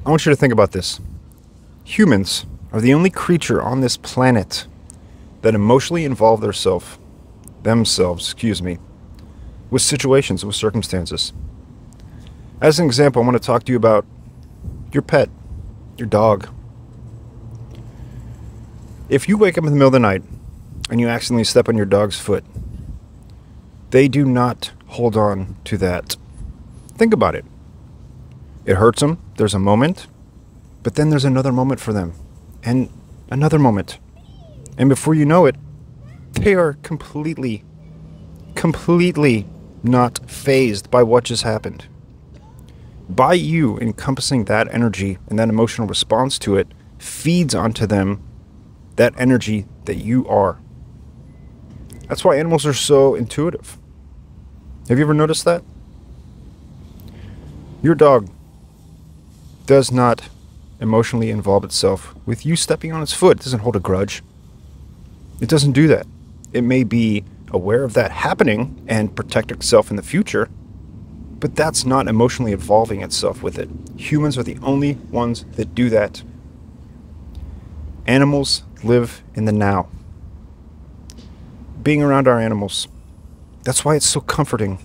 I want you to think about this. Humans are the only creature on this planet that emotionally involve themselves, with situations, with circumstances. As an example, I want to talk to you about your pet, your dog. If you wake up in the middle of the night and you accidentally step on your dog's foot, they do not hold on to that. Think about it. It hurts them. There's a moment, but then there's another moment for them, and another moment. And before you know it, they are completely not fazed by what just happened. By you encompassing that energy and that emotional response to it feeds onto them that energy that you are. That's why animals are so intuitive. Have you ever noticed that? Your dog does not emotionally involve itself with you stepping on its foot. It doesn't hold a grudge. It doesn't do that. It may be aware of that happening and protect itself in the future, but that's not emotionally involving itself with it. Humans are the only ones that do that. Animals live in the now. Being around our animals, that's why it's so comforting,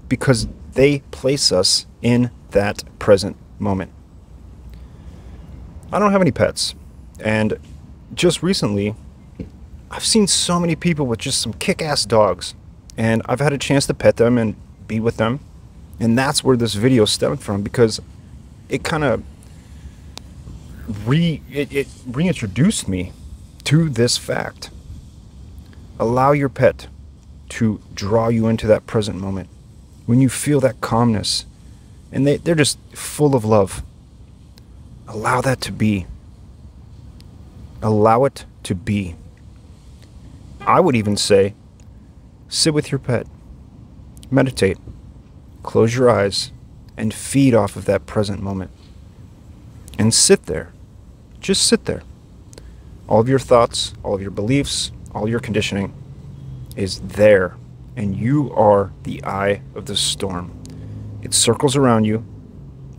because they place us in that present moment. I don't have any pets, and just recently I've seen so many people with just some kick-ass dogs, and I've had a chance to pet them and be with them, and that's where this video stemmed from, because it kind of reintroduced me to this fact. Allow your pet to draw you into that present moment when you feel that calmness and they're just full of love. Allow that to be. Allow it to be. I would even say, sit with your pet, meditate, close your eyes, and feed off of that present moment. And sit there. Just sit there. All of your thoughts, all of your beliefs, all your conditioning is there. And you are the eye of the storm. It circles around you.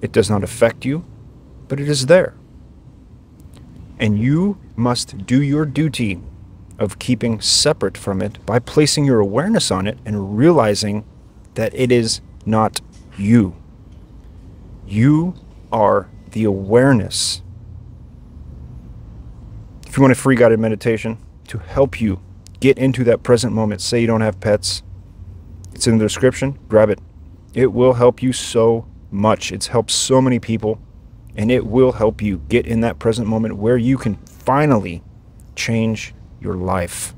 It does not affect you, but it is there. And you must do your duty of keeping separate from it by placing your awareness on it and realizing that it is not you. You are the awareness. If you want a free guided meditation to help you get into that present moment, say you don't have pets, it's in the description, grab it. It will help you so much. It's helped so many people, and it will help you get in that present moment where you can finally change your life.